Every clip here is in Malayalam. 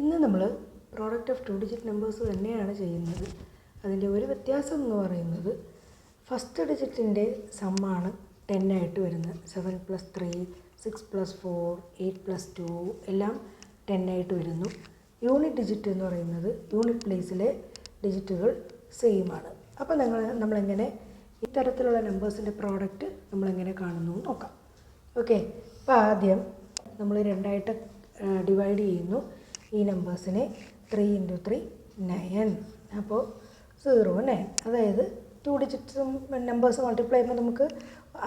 ഇന്ന് നമ്മൾ പ്രോഡക്റ്റ് ഓഫ് 2 ഡിജിറ്റ് നമ്പേഴ്സ് തന്നെയാണ് ചെയ്യുന്നത്. അതിൻ്റെ ഒരു വ്യത്യാസം എന്ന് പറയുന്നത് ഫസ്റ്റ് ഡിജിറ്റിൻ്റെ സമ്മാണ് 10 ആയിട്ട് വരുന്നത്. 7 + 3, 6 + 4, 8 + 2 എല്ലാം 10 ആയിട്ട് വരുന്നു. യൂണിറ്റ് ഡിജിറ്റ് എന്ന് പറയുന്നത് യൂണിറ്റ് പ്ലേസിലെ ഡിജിറ്റുകൾ സെയിം ആണ്. അപ്പോൾ നമ്മളെങ്ങനെ ഇത്തരത്തിലുള്ള നമ്പേഴ്സിൻ്റെ പ്രോഡക്റ്റ് നമ്മളെങ്ങനെ കാണുന്നു നോക്കാം. ഓക്കെ, അപ്പോൾ ആദ്യം നമ്മൾ രണ്ടായിട്ട് ഡിവൈഡ് ചെയ്യുന്നു ഈ നമ്പേഴ്സിനെ. 3 × 3 9. അപ്പോൾ 0 9. അതായത് 2 ഡിജിറ്റ്സും നമ്പേഴ്സ് മൾട്ടിപ്ലൈ ചെയ്യുമ്പോൾ നമുക്ക്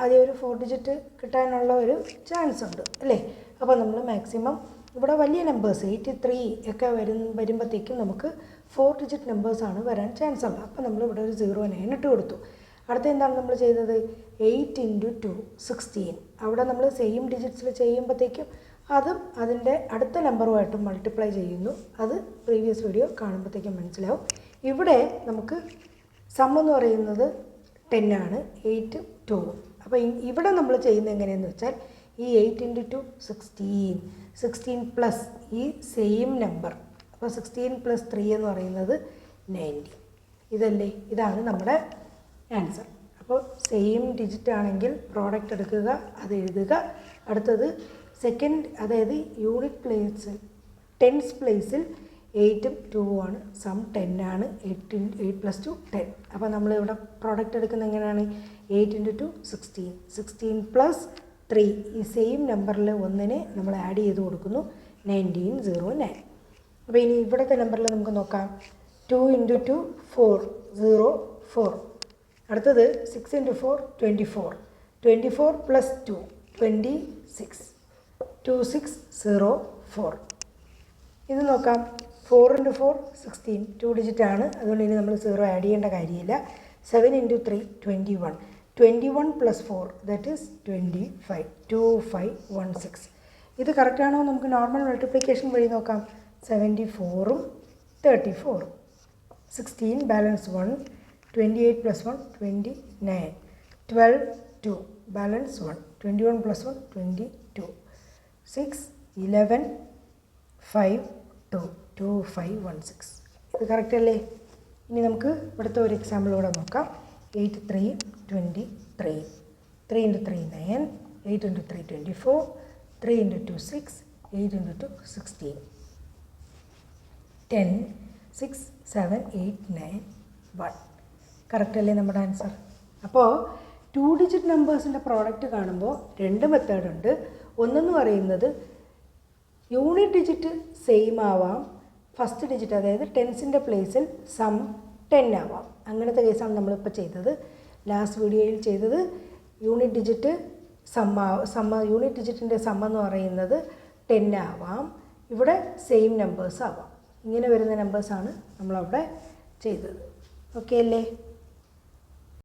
ആദ്യം ഒരു 4 ഡിജിറ്റ് കിട്ടാനുള്ള ഒരു ചാൻസ് ഉണ്ട് അല്ലേ. അപ്പോൾ നമ്മൾ മാക്സിമം ഇവിടെ വലിയ നമ്പേഴ്സ് 83 ഒക്കെ വരുമ്പോഴത്തേക്കും നമുക്ക് 4 ഡിജിറ്റ് നമ്പേഴ്സാണ് വരാൻ ചാൻസ് ഉള്ളത്. അപ്പോൾ നമ്മളിവിടെ ഒരു 0 9 ഇട്ട് കൊടുത്തു. അടുത്ത എന്താണ് നമ്മൾ ചെയ്തത്? 8 × 2 16. അവിടെ നമ്മൾ സെയിം ഡിജിറ്റ്സിൽ ചെയ്യുമ്പോഴത്തേക്കും അതും അതിൻ്റെ അടുത്ത നമ്പറുമായിട്ട് മൾട്ടിപ്ലൈ ചെയ്യുന്നു. അത് പ്രീവിയസ് വീഡിയോ കാണുമ്പോഴത്തേക്കും മനസ്സിലാവും. ഇവിടെ നമുക്ക് സം എന്ന് പറയുന്നത് 10 ആണ്, 8 2. അപ്പോൾ ഇവിടെ നമ്മൾ ചെയ്യുന്നത് എങ്ങനെയെന്ന് വെച്ചാൽ ഈ 8 × 2 16, 16 പ്ലസ് ഈ സെയിം നമ്പർ. അപ്പോൾ 16 + 3 എന്ന് പറയുന്നത് 90. ഇതല്ലേ, ഇതാണ് നമ്മുടെ ആൻസർ. അപ്പോൾ സെയിം ഡിജിറ്റ് ആണെങ്കിൽ പ്രോഡക്റ്റ് എടുക്കുക, അത് എഴുതുക. അടുത്തത് സെക്കൻഡ്, അതായത് യൂണിറ്റ് പ്ലേസിൽ ടെൻസ് പ്ലേസിൽ 8ഉം 2ഉം ആണ്. സം 10 ആണ്. 8 + 2 10. അപ്പോൾ നമ്മളിവിടെ പ്രോഡക്റ്റ് എടുക്കുന്നത് എങ്ങനെയാണ്? 8 × 2 16, 16 + 3 ഈ സെയിം നമ്പറിൽ ഒന്നിനെ നമ്മൾ ആഡ് ചെയ്ത് കൊടുക്കുന്നു. 19 0 9. അപ്പോൾ ഇനി ഇവിടുത്തെ നമ്പറിൽ നമുക്ക് നോക്കാം. 2 × 2 4 0 4. അടുത്തത് 6 × 4 24, 24 + 2 26, 26 0 4. ഇത് നോക്കാം. 4 × 4 16, 2 ഡിജിറ്റ് ആണ്, അതുകൊണ്ട് ഇനി നമ്മൾ 0 ആഡ് ചെയ്യേണ്ട കാര്യമില്ല. 7 × 3 21, 21 + 4 ദാറ്റ് ഈസ് 25, 2516. ഇത് കറക്റ്റാണോ നമുക്ക് നോർമൽ മൾട്ടിപ്ലിക്കേഷൻ വഴി നോക്കാം. 74ഉം 34ഉം 16 ബാലൻസ് 1, 28 + 1 29, 12 2 ബാലൻസ് 1, 21 + 1 22, 6 11 5 2 2516. ഇത് കറക്റ്റ് അല്ലേ? ഇനി നമുക്ക് ഇവിടുത്തെ ഒരു എക്സാമ്പിൾ കൂടെ നോക്കാം. 8 3 23, 3 × 3 9, 8 × 3 24, 3 × 2 6, 8 × 2 16, 10 6 7 8 9 1. കറക്റ്റ് അല്ലേ നമ്മുടെ ആൻസർ? അപ്പോൾ 2 ഡിജിറ്റ് നമ്പേഴ്സിൻ്റെ പ്രോഡക്റ്റ് കാണുമ്പോൾ രണ്ട് മെത്തേഡ് ഉണ്ട്. ഒന്നെന്ന് പറയുന്നത് യൂണിറ്റ് ഡിജിറ്റ് സെയിം ആവാം, ഫസ്റ്റ് ഡിജിറ്റ് അതായത് ടെൻസിൻ്റെ പ്ലേസിൽ സം 10 ആവാം. അങ്ങനത്തെ കേസാണ് നമ്മളിപ്പോൾ ചെയ്തത്. ലാസ്റ്റ് വീഡിയോയിൽ ചെയ്തത് യൂണിറ്റ് ഡിജിറ്റ് യൂണിറ്റ് ഡിജിറ്റിൻ്റെ സം എന്ന് പറയുന്നത് 10 ആവാം, ഇവിടെ സെയിം നമ്പേഴ്സ് ആവാം. ഇങ്ങനെ വരുന്ന നമ്പേഴ്സാണ് നമ്മളവിടെ ചെയ്തത്. ഓക്കെ അല്ലേ?